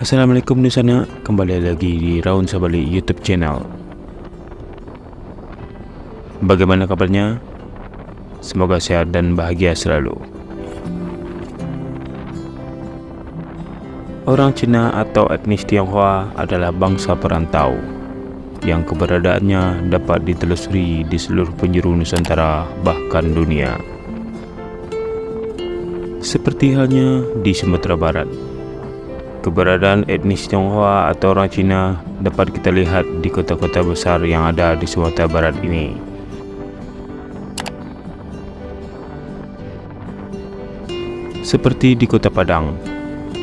Assalamualaikum di sana, kembali lagi di Raun Sabali YouTube channel. Bagaimana kabarnya? Semoga sehat dan bahagia selalu. Orang Cina atau etnis Tionghoa adalah bangsa perantau yang keberadaannya dapat ditelusuri di seluruh penjuru Nusantara bahkan dunia. Seperti halnya di Sumatera Barat, keberadaan etnis Tionghoa atau orang Cina dapat kita lihat di kota-kota besar yang ada di Sumatera Barat ini. Seperti di Kota Padang,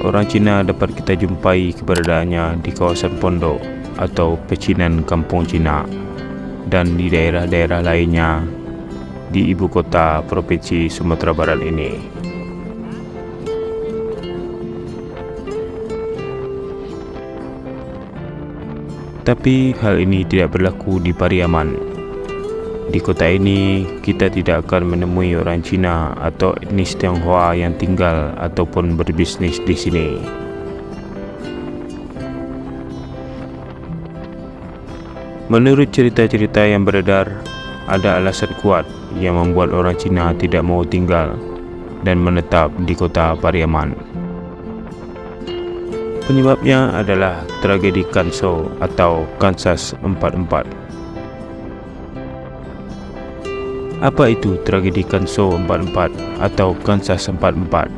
orang Cina dapat kita jumpai keberadaannya di kawasan Pondok atau pecinan Kampung Cina, dan di daerah-daerah lainnya di ibu kota Provinsi Sumatera Barat ini. Tapi hal ini tidak berlaku di Pariaman. Di kota ini, kita tidak akan menemui orang Cina atau etnis Tionghoa yang tinggal ataupun berbisnis di sini. Menurut cerita-cerita yang beredar, ada alasan kuat yang membuat orang Cina tidak mau tinggal dan menetap di kota Pariaman. Penyebabnya adalah tragedi Kanso atau Kansas 44. Apa itu tragedi Kanso 44 atau Kansas 44?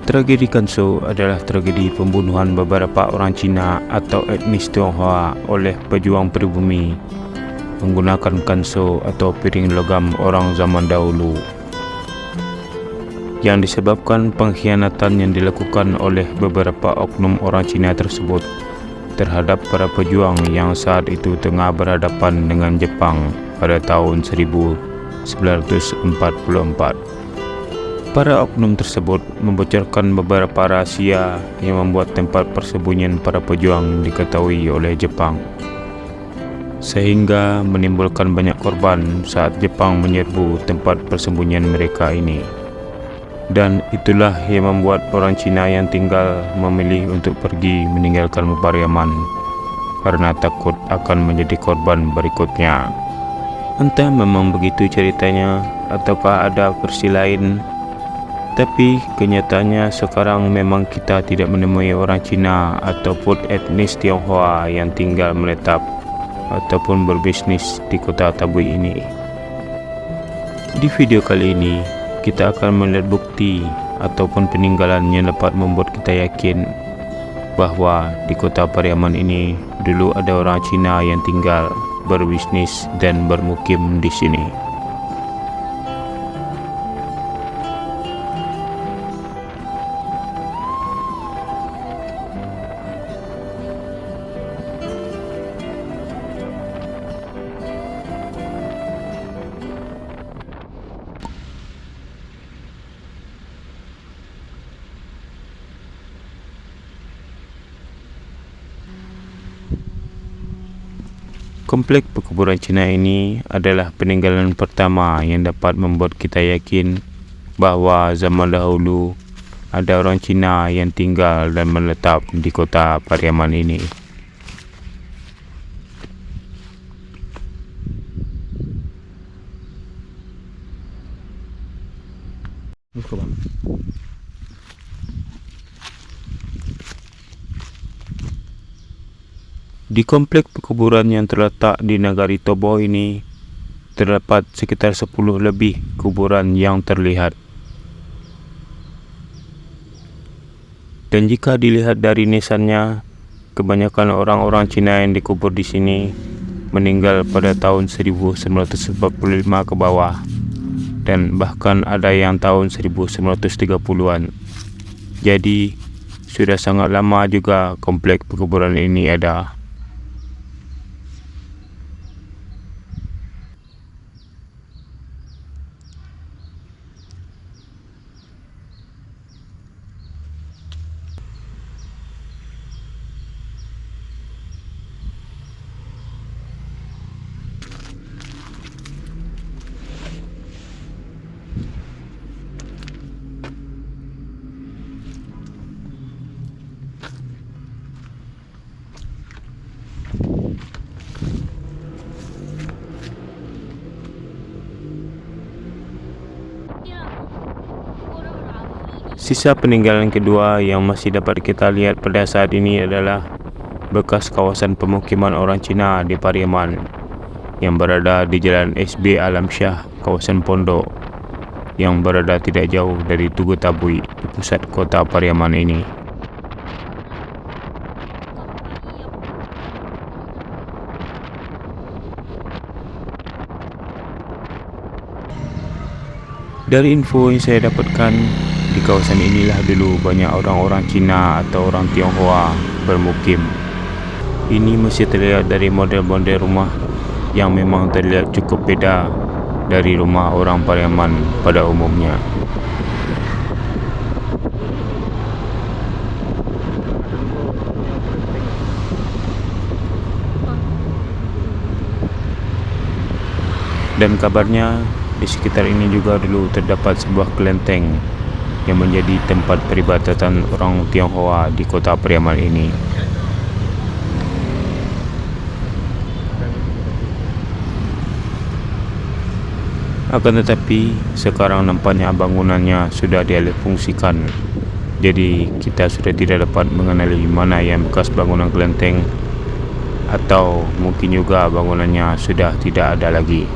Tragedi Kanso adalah tragedi pembunuhan beberapa orang Cina atau etnis Tionghoa oleh pejuang pribumi menggunakan kanso atau piring logam orang zaman dahulu, yang disebabkan pengkhianatan yang dilakukan oleh beberapa oknum orang Cina tersebut terhadap para pejuang yang saat itu tengah berhadapan dengan Jepang pada tahun 1944. Para oknum tersebut membocorkan beberapa rahasia yang membuat tempat persembunyian para pejuang diketahui oleh Jepang, sehingga menimbulkan banyak korban saat Jepang menyerbu tempat persembunyian mereka ini. Dan itulah yang membuat orang Cina yang tinggal memilih untuk pergi meninggalkan Pariaman karena takut akan menjadi korban berikutnya. Entah memang begitu ceritanya ataukah ada versi lain, tapi kenyataannya sekarang memang kita tidak menemui orang Cina ataupun etnis Tionghoa yang tinggal menetap ataupun berbisnis di kota Tabui ini. Di video kali ini, kita akan melihat bukti ataupun peninggalan yang dapat membuat kita yakin bahwa di kota Pariaman ini dulu ada orang Cina yang tinggal, berbisnis dan bermukim di sini. Komplek perkuburan Cina ini adalah peninggalan pertama yang dapat membuat kita yakin bahwa zaman dahulu ada orang Cina yang tinggal dan menetap di kota Pariaman ini. Di komplek perkuburan yang terletak di Nagari Tobo ini terdapat sekitar 10 lebih kuburan yang terlihat. Dan jika dilihat dari nisannya, kebanyakan orang-orang Cina yang dikubur di sini meninggal pada tahun 1945 ke bawah, dan bahkan ada yang tahun 1930-an. Jadi Sudah sangat lama juga komplek perkuburan ini ada. Sisa peninggalan kedua yang masih dapat kita lihat pada saat ini adalah bekas kawasan pemukiman orang Cina di Pariaman yang berada di Jalan SB Alam Shah, kawasan Pondok, yang berada tidak jauh dari Tugu Tabui di pusat kota Pariaman ini. Dari info yang saya dapatkan, di kawasan inilah dulu banyak orang-orang Cina atau orang Tionghoa bermukim. Ini masih terlihat dari model-model rumah yang memang terlihat cukup beda dari rumah orang Pariaman pada umumnya. Dan kabarnya di sekitar ini juga dulu terdapat sebuah kelenteng yang menjadi tempat peribadatan orang Tionghoa di kota Pariaman ini. Akan tetapi sekarang nampaknya bangunannya sudah dialihfungsikan. Jadi kita sudah tidak dapat mengenali mana yang bekas bangunan kelenteng, atau mungkin juga bangunannya sudah tidak ada lagi.